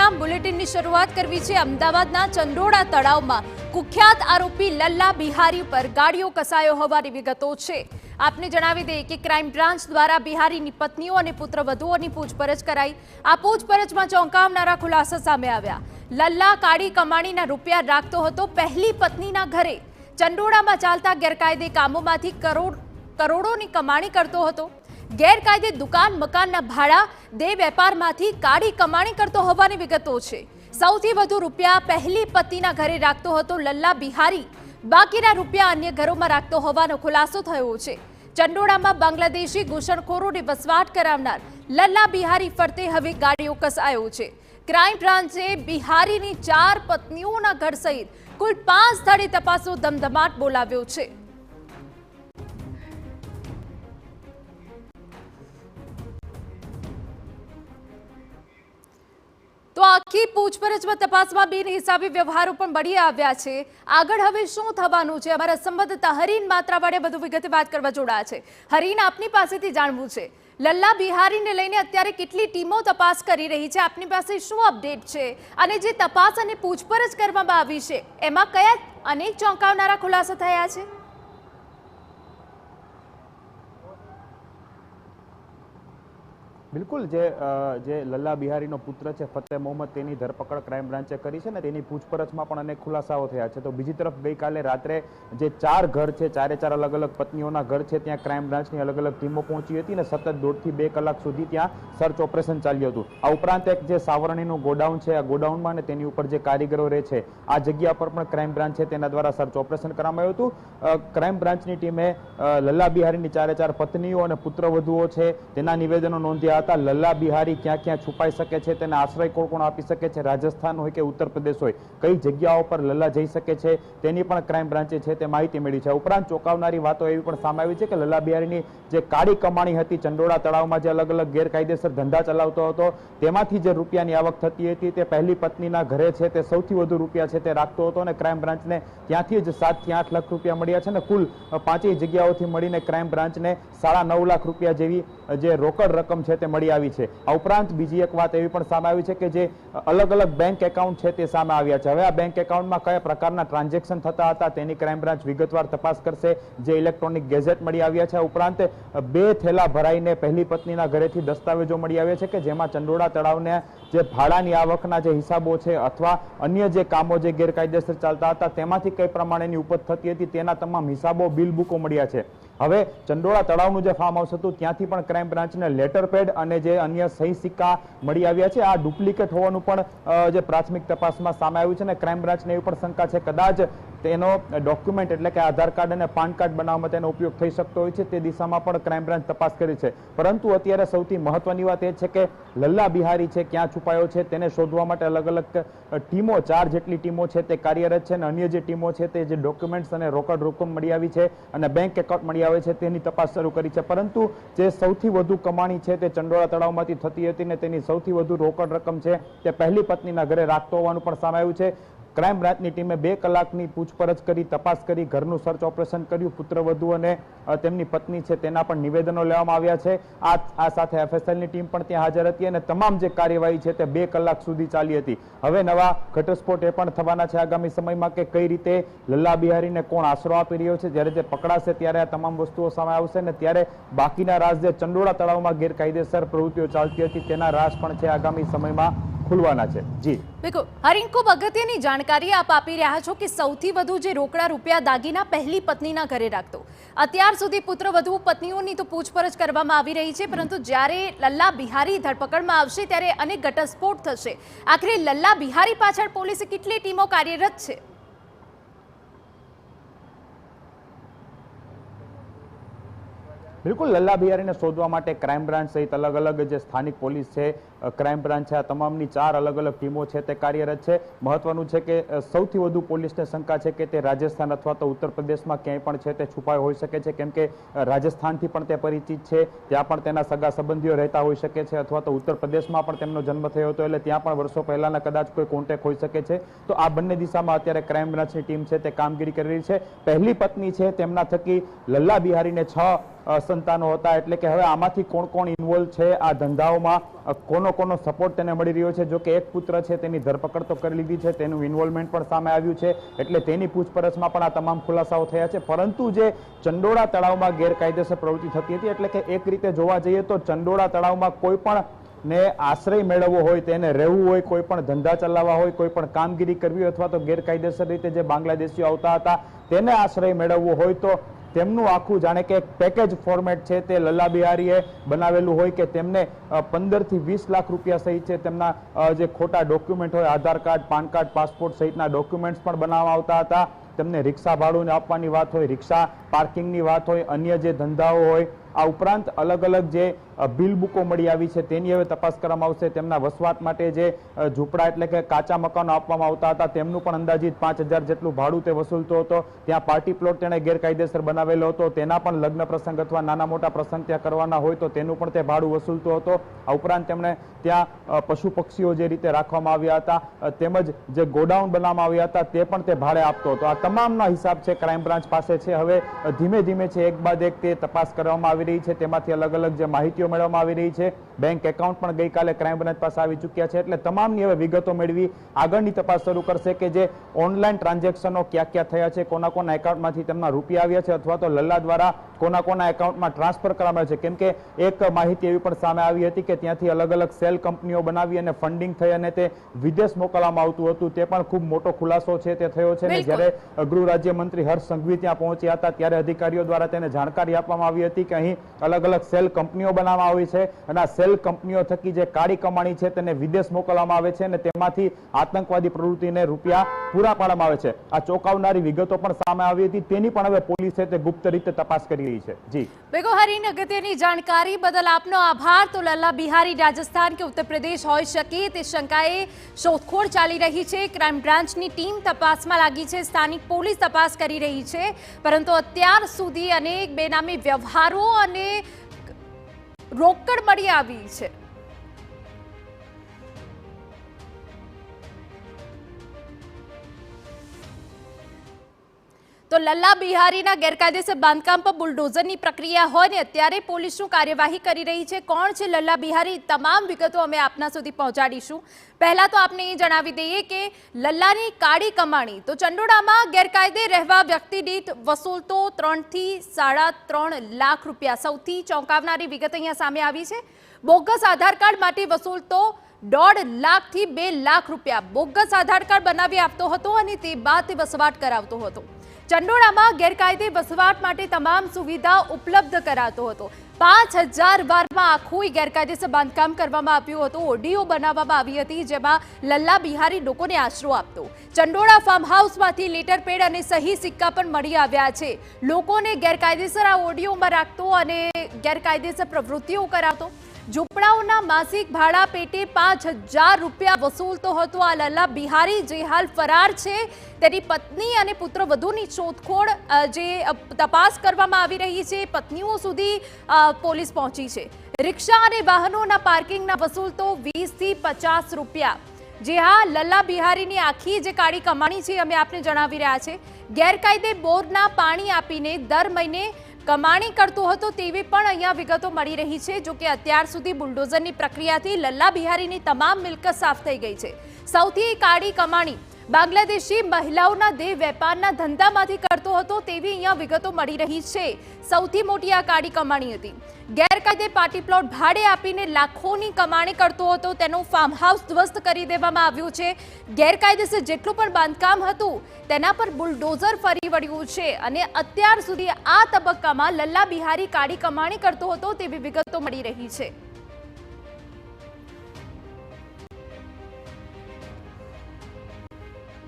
પરિણામ બુલેટિનની શરૂઆત કરવી છે। અમદાવાદના ચંડોળા તળાવમાં કુખ્યાત આરોપી લલ્લા બિહારી પર ગાડીઓ કસાયો હોવાની વિગતો છે। આપને જણાવી દઈએ કે ક્રાઇમ બ્રાન્ચ દ્વારા બિહારીની પત્નીઓ અને પુત્રવધુઓની પૂછપરછ કરાઈ। આ પૂછપરછમાં ચોંકાવનારા ખુલાસા સામે આવ્યા। લલ્લા કાળી કમાણીના રૂપિયા રાખતો હતો પહેલી પત્નીના ઘરે। ચંડોળામાં ચાલતા ગેરકાયદે કામોમાંથી કરોડોની કમાણી કરતો હતો। ગેરકાયદે દુકાન મકાનના ભાડા દે વેપારમાંથી કાળી કમાણી કરતો હોવાની વિગતો છે। સૌથી વધુ રૂપિયા પહેલી પત્નીના ઘરે રાખતો હતો લલ્લા બિહારી। બાકીના રૂપિયા અન્ય ઘરોમાં રાખતો હોવાનો ખુલાસો થયો છે। ચંડોળામાં બાંગ્લાદેશી ઘૂસણખોરોને વસવાટ કરાવનાર લલ્લા બિહારી ફરતે હવે ગાડીઓ કસાયો છે। ક્રાઇમ બ્રાન્ચે બિહારીની 4 પત્નીઓના ઘર સહિત કુલ 5 સ્થળે તપાસનો ધમધમાટ બોલાવ્યો છે। તો આખી પૂછપરછમાં તપાસમાં બિનહિસાબી વ્યવહારો પણ બળી આવ્યા છે। આગળ હવે શું થવાનું છે, અમારા સંવાદદાતા હરીન માત્રાવાળે વધુ વિગતે વાત કરવા જોડાયા છે। હરીન, આપની પાસેથી જાણવું છે, લલ્લા બિહારીને લઈને અત્યારે કેટલી ટીમો તપાસ કરી રહી છે, આપની પાસે શું અપડેટ છે, અને જે તપાસ અને પૂછપરછ કરવામાં આવી છે એમાં કયા અનેક ચોંકાવનારા ખુલાસા થયા છે? બિલકુલ, જે લલ્લા બિહારીનો પુત્ર છે ફતેહ મોહમ્મદ, તેની ધરપકડ ક્રાઇમ બ્રાન્ચે કરી છે ને તેની પૂછપરછમાં પણ અનેક ખુલાસાઓ થયા છે। તો બીજી તરફ ગઈકાલે રાત્રે જે 4 ઘર છે, ચારે અલગ અલગ પત્નીઓના ઘર છે, ત્યાં ક્રાઇમ બ્રાન્ચની અલગ અલગ ટીમો પહોંચી હતી ને સતત 1.5 થી 2 કલાક સુધી ત્યાં સર્ચ ઓપરેશન ચાલ્યું હતું। આ ઉપરાંત એક જે સાવરણીનું ગોડાઉન છે, આ ગોડાઉનમાં ને તેની ઉપર જે કારીગરો રહે છે આ જગ્યા પર પણ ક્રાઇમ બ્રાન્ચ છે તેના દ્વારા સર્ચ ઓપરેશન કરવામાં આવ્યું હતું। ક્રાઇમ બ્રાન્ચની ટીમે લલ્લા બિહારીની 4 પત્નીઓ અને પુત્રવધુઓ છે તેના નિવેદનો નોંધ્યા। લલ્લા બિહારી ક્યાં ક્યાં છુપાઈ શકે છે, તેને આશ્રય કોણ કોણ આપી શકે છે, રાજસ્થાન હોય કે ઉત્તર પ્રદેશ હોય, કઈ જગ્યાઓ પર લલ્લા જઈ શકે છે તેની પણ ક્રાઇમ બ્રાન્ચે છે તે માહિતી મળી છે। ઉપરાંત ચોંકાવનારી વાતો એવી પણ સામે આવી છે કે લલ્લા બિહારીની જે કાળી કમાણી હતી, ચંડોળા તળાવમાં જે અલગ અલગ ગેરકાયદેસર ધંધા ચલાવતો હતો તેમાંથી જે રૂપિયાની આવક થતી હતી તે પહેલી પત્નીના ઘરે છે તે સૌથી વધુ રૂપિયા છે તે રાખતો હતો અને ક્રાઇમ બ્રાન્ચને ત્યાંથી જ 7 થી 8 લાખ રૂપિયા મળ્યા છે ને કુલ 5 જગ્યાઓથી મળીને ક્રાઇમ બ્રાન્ચને 9.5 લાખ રૂપિયા જેવી જે રોકડ રકમ છે તે મળી આવી છે। આ ઉપરાંત બીજી એક વાત એવી પણ સામે આવી છે કે જે અલગ અલગ બેંક એકાઉન્ટ છે તે સામે આવ્યા છે। હવે આ બેંક એકાઉન્ટમાં કયા પ્રકારના ટ્રાન્ઝેક્શન થતા હતા તેની ક્રાઇમ બ્રાન્ચ વિગતવાર તપાસ કરશે। જે ઇલેક્ટ્રોનિક ગેજેટ મળી આવ્યા છે, ઉપરાંત 2 થેલા ભરાઈને પહેલી પત્નીના ઘરેથી દસ્તાવેજો મળી આવ્યા છે કે જેમાં ચંડોળા તળાવને જે ભાડાની આવકના જે હિસાબો છે અથવા અન્ય જે કામો જે ગેરકાયદેસર ચાલતા હતા તેમાંથી કઈ પ્રમાણેની ઉપજ થતી હતી તેના તમામ હિસાબો, બિલ બુકો મળ્યા છે। હવે ચંડોળા તળાવનું જે ફાર્મ હાઉસ હતું ત્યાંથી પણ ક્રાઇમ બ્રાન્ચને લેટર પેડ અને જે અન્ય સહી સિક્કા મળી આવ્યા છે। આ ડુપ્લિકેટ હોવાનું પણ જે પ્રાથમિક તપાસમાં સામે આવ્યું છે ને ક્રાઇમ બ્રાન્ચને એવી પણ શંકા છે કદાચ તેનો ડોક્યુમેન્ટ એટલે કે આધાર કાર્ડ અને પાન કાર્ડ બનાવવામાં તેનો ઉપયોગ થઈ શકતો હોય છે, તે દિશામાં પણ ક્રાઇમ બ્રાન્ચ તપાસ કરી છે। પરંતુ અત્યારે સૌથી મહત્વની વાત એ છે કે લલ્લા બિહારી છે ક્યાં છુપાયો છે તેને શોધવા માટે અલગ અલગ ટીમો, 4 જેટલી ટીમો છે તે કાર્યરત છે અને અન્ય જે ટીમો છે તે જે ડોક્યુમેન્ટ્સ અને રોકડ રકમ મળી આવી છે અને બેંક એકાઉન્ટ મળી આવે છે તેની તપાસ શરૂ કરી છે। પરંતુ જે સૌથી વધુ કમાણી છે તે ચંડોળા તળાવમાંથી થતી હતી ને તેની સૌથી વધુ રોકડ રકમ છે તે પહેલી પત્નીના ઘરે રાખતો હોવાનું પણ સામે આવ્યું છે। ક્રાઇમ બ્રાન્ચની ટીમે 2 કલાકની પૂછપરછ કરી, તપાસ કરી, ઘરનું સર્ચ ઓપરેશન કર્યું, પુત્રવધુ અને તેમની પત્ની છે તેના પણ નિવેદનો લેવામાં આવ્યા છે। આ સાથે એફએસએલની ટીમ પણ ત્યાં હાજર હતી અને તમામ જે કાર્યવાહી છે તે 2 કલાક સુધી ચાલી હતી। હવે નવા ઘટસ્ફોટ એ પણ થવાના છે આગામી સમયમાં કે કઈ રીતે લલ્લા બિહારીને કોણ આશરો આપી રહ્યો છે। જ્યારે તે પકડાશે ત્યારે આ તમામ વસ્તુઓ સામે આવશે ને ત્યારે બાકીના રાજ જે ચંડોળા તળાવમાં ગેરકાયદેસર પ્રવૃત્તિઓ ચાલતી હતી તેના રાજ પણ છે આગામી સમયમાં ખુલવાના છે। જી બિલકુલ હરીન, ખૂબ અગત્યની જાણકારી આપ આપી રહ્યા છો કે સૌથી વધુ જે રોકડા રૂપિયા દાગીના પહેલી પત્નીના ઘરે રાખતો। અત્યાર સુધી પુત્રવધુ પત્નીઓની તો પૂછપરછ કરવામાં આવી રહી છે, પરંતુ જ્યારે લલ્લા બિહારી ધરપકડમાં આવશે ત્યારે અનેક ઘટસ્ફોટ થશે। આખરે લલ્લા બિહારી પાછળ પોલીસે કેટલી ટીમો કાર્યરત છે? બિલકુલ, લલ્લા બિહારીને શોધવા માટે ક્રાઇમ બ્રાન્ચ સહિત અલગ અલગ જે સ્થાનિક પોલીસ છે, ક્રાઇમ બ્રાન્ચ છે, આ તમામની 4 અલગ અલગ ટીમો છે તે કાર્યરત છે। મહત્વનું છે કે સૌથી વધુ પોલીસને શંકા છે કે તે રાજસ્થાન અથવા તો ઉત્તર પ્રદેશમાં ક્યાંય પણ છે તે છુપાયો હોઈ શકે છે, કેમ કે રાજસ્થાનથી પણ તે પરિચિત છે, ત્યાં પણ તેના સગા સંબંધીઓ રહેતા હોઈ શકે છે અથવા તો ઉત્તર પ્રદેશમાં પણ તેમનો જન્મ થયો હતો એટલે ત્યાં પણ વર્ષો પહેલાના કદાચ કોઈ કોન્ટેક્ટ હોઈ શકે છે। તો આ બંને દિશામાં અત્યારે ક્રાઇમ બ્રાન્ચની ટીમ છે તે કામગીરી કરી રહી છે। પહેલી પત્ની છે તેમના થકી લલ્લા બિહારીને 6 સંતાનો હતા, એટલે કે હવે આમાંથી કોણ કોણ ઇન્વોલ્વ છે આ ધંધાઓમાં, કોનો સપોર્ટ તેને મળી રહ્યો છે. જો કે એક પુત્ર છે તેની ધરપકડ તો કરી લીધી છે, તેનું ઇન્વોલ્વમેન્ટ પણ સામે આવ્યું છે, એટલે તેની પૂછપરછમાં પણ આ તમામ ખુલાસાઓ થયા છે. પરંતુ જે ચંડોળા તળાવમાં ગેરકાયદેસર પ્રવૃત્તિ થતી હતી, એટલે કે એક રીતે જોવા જઈએ તો ચંડોળા તળાવમાં કોઈ પણ ને આશ્રય મેળવવો હોય, તેને રહેવું હોય, કોઈ પણ ધંધા ચલાવવા હોય, કોઈ પણ કામગીરી કરવી અથવા તો ગેરકાયદેસર રીતે જે બાંગ્લાદેશીઓ આવતા હતા તેને આશ્રય મેળવવો હોય તો તેમનું આખું જાણે કે પેકેજ ફોર્મેટ છે તે લલ્લા બિહારીએ બનાવેલું હોય કે તેમને 15 થી 20 લાખ રૂપિયા સહિત છે તેમના જે ખોટા ડોક્યુમેન્ટ હોય, આધાર કાર્ડ, પાન કાર્ડ, પાસપોર્ટ સહિતના ડોક્યુમેન્ટ્સ પણ બનાવવામાં આવતા હતા. તેમને રિક્ષા ભાડું આપવાની વાત હોય, રિક્ષા પાર્કિંગની વાત હોય, અન્ય જે ધંધાઓ હોય, આ ઉપરાંત અલગ અલગ જે બિલ બુકો મળી આવી છે તેની હવે તપાસ કરવામાં આવશે. તેમના વસવાટ માટે જે ઝૂંપડા એટલે કે કાચા મકાનો આપવામાં આવતા હતા તેમનું પણ અંદાજિત 5000 જેટલું ભાડું તે વસૂલતો હતો. ત્યાં પાર્ટી પ્લોટ તેણે ગેરકાયદેસર બનાવેલો હતો, તેના પણ લગ્ન પ્રસંગ અથવા નાના મોટા પ્રસંગ ત્યાં કરવાના હોય તો તેનું પણ તે ભાડું વસૂલતો હતો. આ ઉપરાંત તેમણે ત્યાં પશુ પક્ષીઓ જે રીતે રાખવામાં આવ્યા હતા તેમજ જે ગોડાઉન બનાવવામાં આવ્યા હતા તે પણ તે ભાડે આપતો હતો. આ તમામના હિસાબ છે ક્રાઇમ બ્રાન્ચ પાસે છે. હવે ધીમે ધીમે છે એક બાદ એક તે તપાસ કરવામાં આવી રહી છે, તેમાંથી અલગ અલગ જે માહિતીઓ મેળવવામાં આવી રહી છે. બેંક એકાઉન્ટ પણ ગઈકાલે ક્રાઇમ બ્રાન્ચ પાસે આવી ચૂક્યા છે, એટલે તમામની હવે વિગતો મેળવી આગળની તપાસ શરૂ કરશે કે જે ઓનલાઈન ટ્રાન્ઝેક્શનો ક્યાં ક્યાં થયા છે, કોના કોના એકાઉન્ટમાંથી તેમના રૂપિયા આવ્યા છે અથવા તો લલ્લા દ્વારા કોના કોના એકાઉન્ટમાં ટ્રાન્સફર કરવામાં આવે છે. કેમ કે એક માહિતી એવી પણ સામે આવી હતી કે ત્યાંથી અલગ અલગ સેલ કંપનીઓ બનાવી અને ફંડિંગ થઈ અને તે વિદેશ મોકલવામાં આવતું હતું. તે પણ ખૂબ મોટો ખુલાસો છે તે થયો છે. અને જ્યારે ગૃહ રાજ્યમંત્રી હર્ષ સંઘવી ત્યાં પહોંચ્યા હતા ત્યારે અધિકારીઓ દ્વારા તેને જાણકારી આપવામાં આવી હતી કે અહીં અલગ અલગ સેલ કંપનીઓ બનાવવામાં આવી છે અને આ સેલ કંપનીઓ થકી જે કાળી કમાણી છે તેને વિદેશ મોકલવામાં આવે છે અને તેમાંથી આતંકવાદી પ્રવૃત્તિને રૂપિયા પૂરા પાડવામાં આવે છે. આ ચોંકાવનારી વિગતો પણ સામે આવી હતી, તેની પણ હવે પોલીસે તે ગુપ્ત રીતે તપાસ કરી રહી છે. જી બેગોહરીન, અગત્યની જાણકારી બદલ આપનો આભાર. તો લલ્લા બિહારી રાજસ્થાન કે ઉત્તર પ્રદેશ હોઈ શકે તે શંકાએ શોધખોળ ચાલી રહી છે. ક્રાઇમ બ્રાન્ચની ટીમ તપાસમાં લાગી છે, સ્થાનિક પોલીસ તપાસ કરી રહી છે, પરંતુ અત્યાર સુધી અનેક બેનામી વ્યવહારો અને રોકડ મળી આવી છે. તો લલ્લા બિહારીના ગેરકાયદેસર બાંધકામ પર બુલડોઝરની પ્રક્રિયા હોય ને અત્યારે પોલીસ શું કાર્યવાહી કરી રહી છે, કોણ છે લલ્લા બિહારી, તમામ વિગતો અમે આપના સુધી પહોંચાડીશું. પહેલા તો આપને એ જણાવી દઈએ કે લલ્લાની કાળી કમાણી તો ચંડોળામાં ગેરકાયદે રહેવા વ્યક્તિ દીઠ વસૂલતો 3 થી 3.5 લાખ રૂપિયા. સૌથી ચોંકાવનારી વિગત અહીંયા સામે આવી છે. બોગસ આધાર કાર્ડ માટે વસૂલતો 1.5 લાખ થી 2 લાખ રૂપિયા બોગસ આધાર કાર્ડ બનાવી આપતો હતો અને તે બાદ તે વસવાટ કરાવતો હતો. ચંડોળામાં ગેરકાયદે વસવાટ માટે તમામ સુવિધા ઉપલબ્ધ કરાતો હતો. 5000 વારમાં આખું ગેરકાયદેસર બાંધકામ કરવામાં આવ્યું હતું. ઓડીઓ બનાવવામાં આવી હતી જેમાં લલ્લા બિહારી લોકોને આશરો આપતો. ચંડોળા ફાર્મ હાઉસમાંથી લેટર પેડ અને સહી સિક્કા પણ મળી આવ્યા છે. લોકોને ગેરકાયદેસર આ ઓડીઓમાં રાખતો અને ગેરકાયદેસર પ્રવૃત્તિઓ કરાવતો. ઝૂંપડાઓના માસિક ભાડા પેટે 5000 રૂપિયા વસૂલતો હતો આ લલ્લા બિહારી, જે હાલ ફરાર છે. તેની પત્ની અને પુત્રવધૂની શોધખોળ જે તપાસ કરવામાં આવી રહી છે, પત્નીઓ સુધી પોલીસ પહોંચી છે. રિક્ષા અને વાહનોના પાર્કિંગના વસૂલતો 20 થી 50 રૂપિયા. જે હા, લલ્લા બિહારીની આખી જે કાળી કમાણી છે અમે આપને જણાવી રહ્યા છે. ગેરકાયદે બોરના પાણી આપીને દર મહિને કમાણી કરતો હતો તેવી પણ અહીંયા વિગતો મળી રહી છે. જો કે અત્યાર સુધી બુલડોઝરની પ્રક્રિયાથી લલ્લા બિહારીની તમામ મિલકત સાફ થઈ ગઈ છે. સૌથી કાળી કમાણી બાંગ્લાદેશી મહિલાઓના દેહ વેપારના ધંધામાંથી કરતો હતો તેવી અહીંયા વિગતો મળી રહી છે. સૌથી મોટી આ કાળી કમાણી હતી. ગેરકાયદે પાર્ટી પ્લોટ ભાડે આપીને લાખોની કમાણી કરતો હતો. તેનું ફાર્મ હાઉસ ધ્વસ્ત કરી દેવામાં આવ્યું છે. ગેરકાયદેસર જેટલું પણ બાંધકામ હતું તેના પર બુલડોઝર ફરી વળ્યું છે અને અત્યાર સુધી આ તબક્કામાં લલ્લા બિહારી કાળી કમાણી કરતો હતો તેવી વિગતો મળી રહી છે.